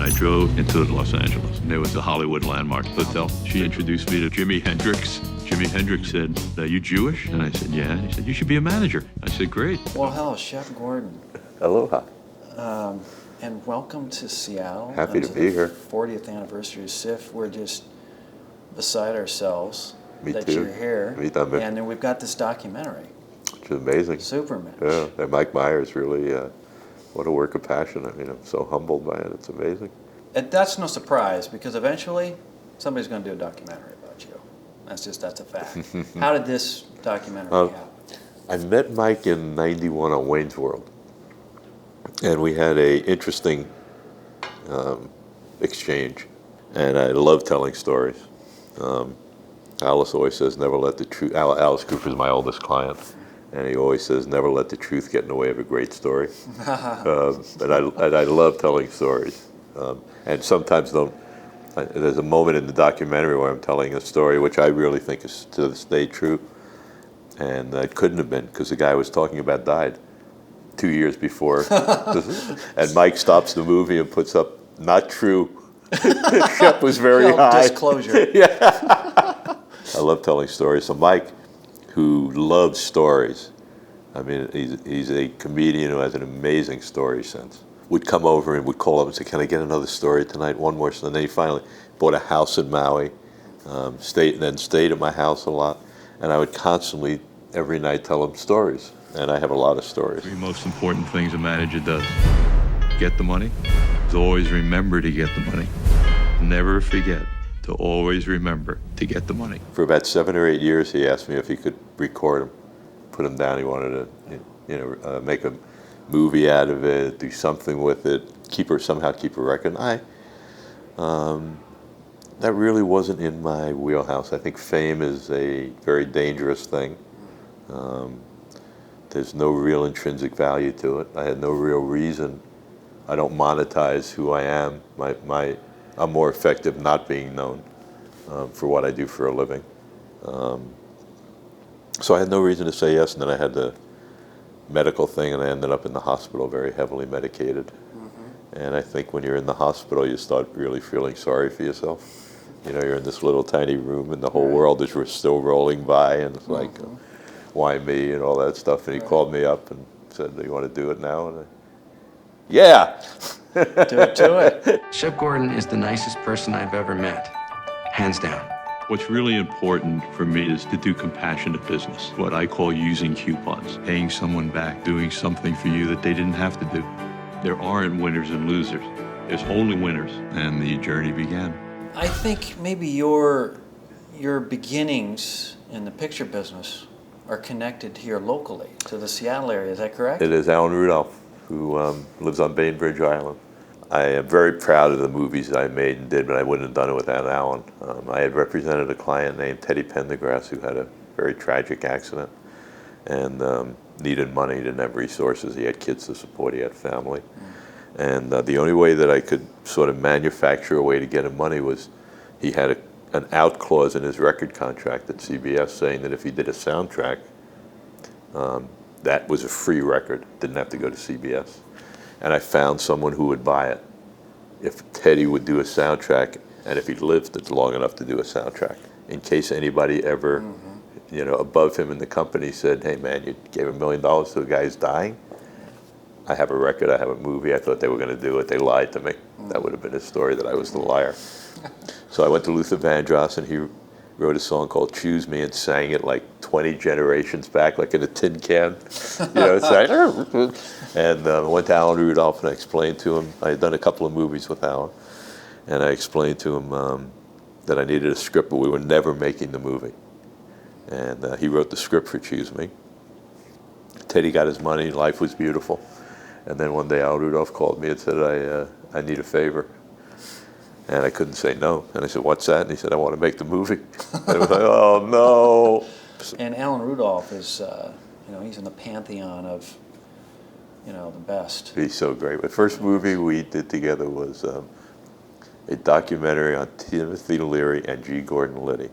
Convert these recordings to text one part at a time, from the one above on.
I drove into Los Angeles, and there was a Hollywood Landmark Hotel. She introduced me to Jimi Hendrix. Jimi Hendrix said, "Are you Jewish?" And I said, "Yeah." And he said, "You should be a manager." I said, "Great." Well, hello, Chef Gordon. Aloha. And welcome to Seattle. Happy to be here. 40th anniversary of SIFF. We're just beside ourselves Me that too. you're here. Me too. And then we've got this documentary. Which is amazing. Supermensch. Yeah, and Mike Myers really, what a work of passion. I mean, I'm so humbled by it. It's amazing. And that's no surprise, because eventually somebody's going to do a documentary about you. That's a fact. How did this documentary happen? I met Mike in '91 on Wayne's World. And we had a interesting exchange. And I love telling stories. Alice always says, never let the truth, Alice Cooper is my oldest client. And he always says, never let the truth get in the way of a great story. And I love telling stories. And sometimes there's a moment in the documentary where I'm telling a story which I really think is to this day true. And it couldn't have been, because the guy I was talking about died 2 years before. And Mike stops the movie and puts up, "Not true." Shep was very high. Disclosure. Yeah. I love telling stories. So Mike, who loves stories, I mean, he's a comedian who has an amazing story sense, would come over and would call up and say, "Can I get another story tonight? One more." And then he finally bought a house in Maui, stayed at my house a lot. And I would constantly, every night, tell him stories. And I have a lot of stories. Three most important things a manager does: get the money, to always remember to get the money, never forget to always remember to get the money. For about 7 or 8 years, he asked me if he could record them, put them down. He wanted to, make a movie out of it, do something with it, somehow keep a record. That really wasn't in my wheelhouse. I think fame is a very dangerous thing. There's no real intrinsic value to it. I had no real reason. I don't monetize who I am. I'm more effective not being known for what I do for a living. So I had no reason to say yes, and then I had the medical thing, and I ended up in the hospital very heavily medicated. Mm-hmm. And I think when you're in the hospital, you start really feeling sorry for yourself. You know, you're in this little tiny room, and the whole world is still rolling by, and it's like, why me, and all that stuff. And he called me up and said, "Do you want to do it now?" And yeah. Do it. Shep Gordon is the nicest person I've ever met, hands down. What's really important for me is to do compassionate business, what I call using coupons, paying someone back, doing something for you that they didn't have to do. There aren't winners and losers. There's only winners, and the journey began. I think maybe your beginnings in the picture business are connected here locally to the Seattle area. Is that correct? It is Alan Rudolph, who lives on Bainbridge Island. I am very proud of the movies that I made and did, but I wouldn't have done it without Alan. I had represented a client named Teddy Pendergrass who had a very tragic accident and needed money. He didn't have resources. He had kids to support. He had family. And the only way that I could sort of manufacture a way to get him money was he had an out clause in his record contract at CBS saying that if he did a soundtrack, that was a free record, didn't have to go to CBS. And I found someone who would buy it if Teddy would do a soundtrack and if he lived long enough to do a soundtrack. In case anybody ever, above him in the company said, "Hey man, you gave $1 million to a guy who's dying. I have a record, I have a movie." I thought they were going to do it. They lied to me. That would have been a story that I was the liar. So I went to Luther Vandross, and he wrote a song called "Choose Me" and sang it like 20 generations back, like in a tin can. And I went to Alan Rudolph, and I explained to him, I had done a couple of movies with Alan, and I explained to him that I needed a script, but we were never making the movie. And he wrote the script for "Choose Me." Teddy got his money, life was beautiful. And then one day Al Rudolph called me and said, I need a favor. And I couldn't say no. And I said, "What's that?" And he said, "I want to make the movie." And I was like, "Oh, no." And Alan Rudolph is, he's in the pantheon of, the best. He's so great. The first movie we did together was a documentary on Timothy Leary and G. Gordon Liddy.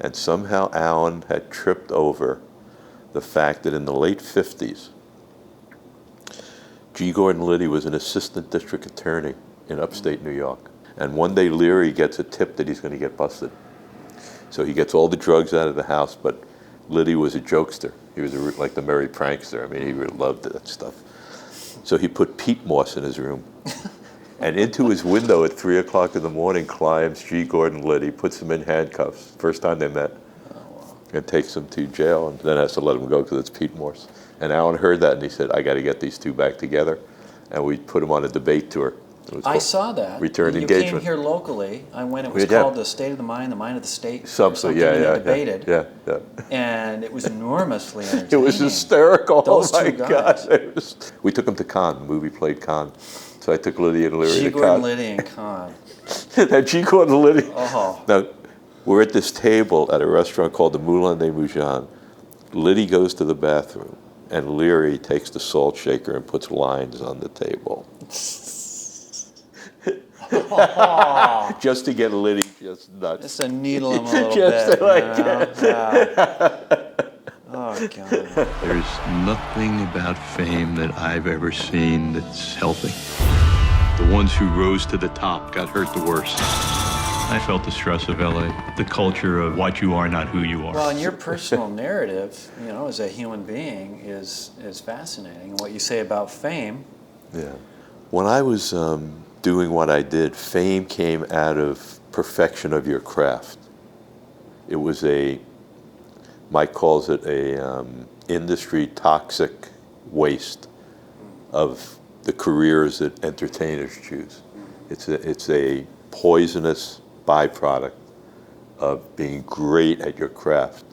And somehow Alan had tripped over the fact that in the late 50s, G. Gordon Liddy was an assistant district attorney in upstate New York. And one day Leary gets a tip that he's going to get busted. So he gets all the drugs out of the house, but Liddy was a jokester. He was like the merry prankster. I mean, he really loved that stuff. So he put peat moss in his room. And into his window at 3 o'clock in the morning climbs G. Gordon Liddy, puts him in handcuffs, first time they met, and takes him to jail, and then has to let him go because it's peat moss. And Alan heard that, and he said, I got to get these two back together. And we put him on a debate tour. I saw that. Return you Engagement. came here locally. I went. It was called The State of the Mind of the State. Something, yeah. Debated. Yeah. And it was enormously entertaining. It was hysterical. Those oh my two guys. God! We took him to Cannes. The movie played Cannes. So I took Liddy and Leary G. to Gordon Cannes. Liddy and Con. That G. Gordon Liddy. Oh. Now, we're at this table at a restaurant called the Moulin des Mougins. Liddy goes to the bathroom, and Leary takes the salt shaker and puts lines on the table. Just to get Liddy just nuts. Just to needle him a little Just bit. like Oh, God. There's nothing about fame that I've ever seen that's healthy. The ones who rose to the top got hurt the worst. I felt the stress of LA, the culture of what you are, not who you are. Well, and your personal narrative, as a human being, is fascinating. And what you say about fame. Yeah. When I was doing what I did, fame came out of perfection of your craft. It was Mike calls it a industry toxic waste of the careers that entertainers choose. It's a poisonous byproduct of being great at your craft.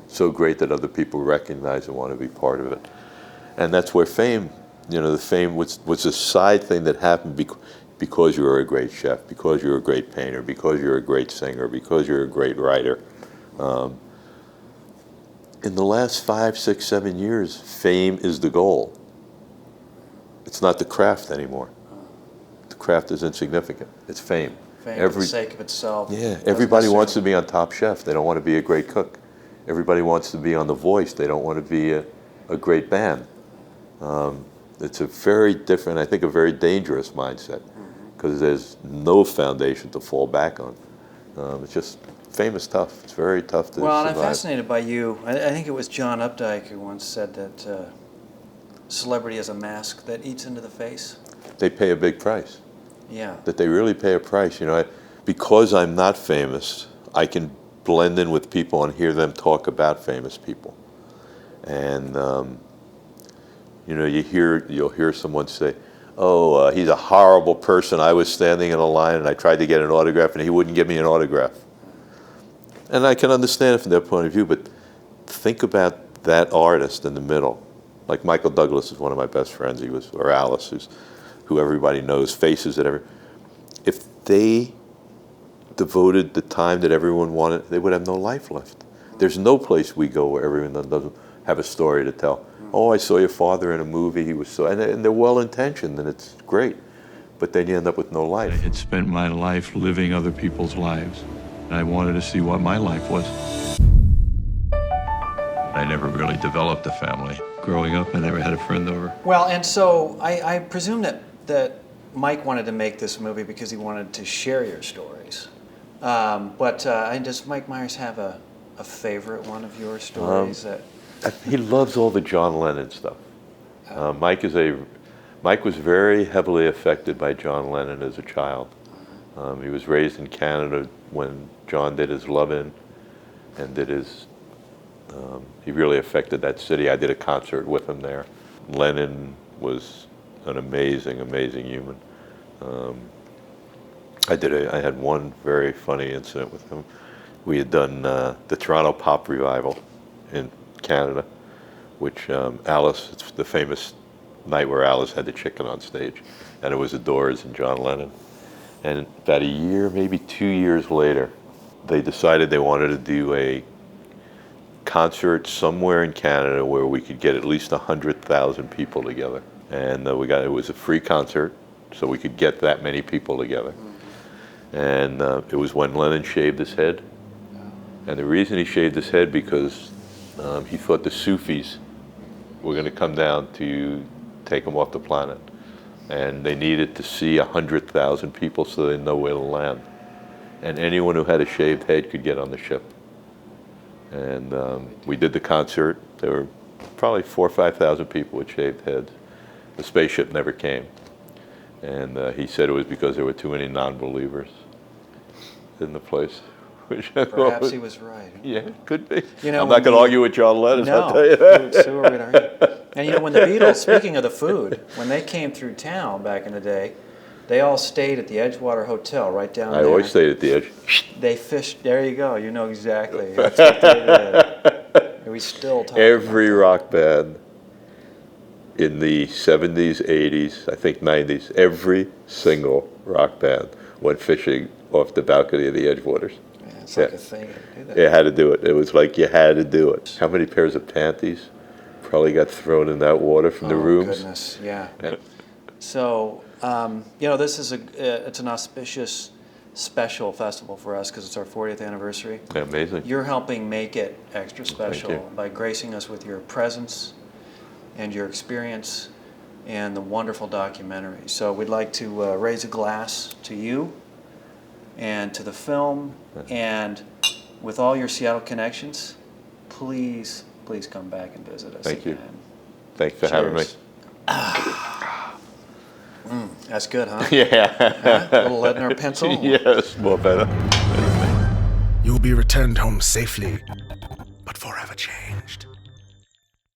So great that other people recognize and want to be part of it. And that's where fame, the fame was a side thing that happened because you were a great chef, because you're a great painter, because you're a great singer, because you're a great writer. In the last 5, 6, 7 years, fame is the goal. It's not the craft anymore. The craft is insignificant. It's fame. Fame for the sake of itself. Yeah, everybody wants to be on Top Chef. They don't want to be a great cook. Everybody wants to be on The Voice. They don't want to be a great band. It's a very different, I think a very dangerous mindset, because there's no foundation to fall back on. It's just, fame is tough. It's very tough to survive. Well, and I'm fascinated by you. I think it was John Updike who once said that celebrity is a mask that eats into the face. They pay a big price. Yeah. That they really pay a price. Because I'm not famous, I can blend in with people and hear them talk about famous people. And you'll hear someone say, "Oh, he's a horrible person. I was standing in a line and I tried to get an autograph and he wouldn't give me an autograph." And I can understand it from their point of view, but think about that artist in the middle. Like Michael Douglas is one of my best friends. Or Alice, who everybody knows, faces it. If they devoted the time that everyone wanted, they would have no life left. There's no place we go where everyone doesn't have a story to tell. Oh, I saw your father in a movie. He was so, and they're well-intentioned, and it's great. But then you end up with no life. I had spent my life living other people's lives, and I wanted to see what my life was. I never really developed a family. Growing up, I never had a friend over. Well, and so I presume that Mike wanted to make this movie because he wanted to share your stories. But does Mike Myers have a favorite one of your stories that? He loves all the John Lennon stuff. Mike was very heavily affected by John Lennon as a child. He was raised in Canada when John did his Love-In and did his. He really affected that city. I did a concert with him there. Lennon was an amazing, amazing human. I had one very funny incident with him. We had done the Toronto Pop Revival in Canada, which it's the famous night where Alice had the chicken on stage, and it was the Doors and John Lennon. And about a year, maybe 2 years later, they decided they wanted to do a concert somewhere in Canada where we could get at least 100,000 people together. And it was a free concert, so we could get that many people together. And it was when Lennon shaved his head. And the reason he shaved his head because he thought the Sufis were going to come down to take him off the planet. and they needed to see 100,000 people so they know where to land. And anyone who had a shaved head could get on the ship. And we did the concert. There were probably 4,000 or 5,000 people with shaved heads. The spaceship never came. And he said it was because there were too many non-believers in the place. Which Perhaps he was right. Yeah, could be. You know, I'm not going to argue with John Lennon, I'll No, tell you that. so are we not. And you know, when the Beatles, speaking of the food, when they came through town back in the day, they all stayed at the Edgewater Hotel right down I there. always stayed at the edge. They fished. There you go. You know exactly. That's what they did. And we still talk Every about rock band in the 70s, 80s, I think 90s, every single rock band went fishing off the balcony of the Edgewaters. that. Yeah, it's like a thing to do that. You had to do it. It was like you had to do it. How many pairs of panties probably got thrown in that water from the rooms? Oh, goodness, yeah. So, you know, this is it's an auspicious, special festival for us because it's our 40th anniversary. Amazing. You're helping make it extra special you. by gracing us with your presence and your experience and the wonderful documentary. So we'd like to raise a glass to you and to the film, and with all your Seattle connections, please, please come back and visit us Thank you. again. Thanks for having me. Cheers. That's good, huh? Yeah. Huh? A little lead in our pencil? Yes, more better. You will be returned home safely, but forever changed.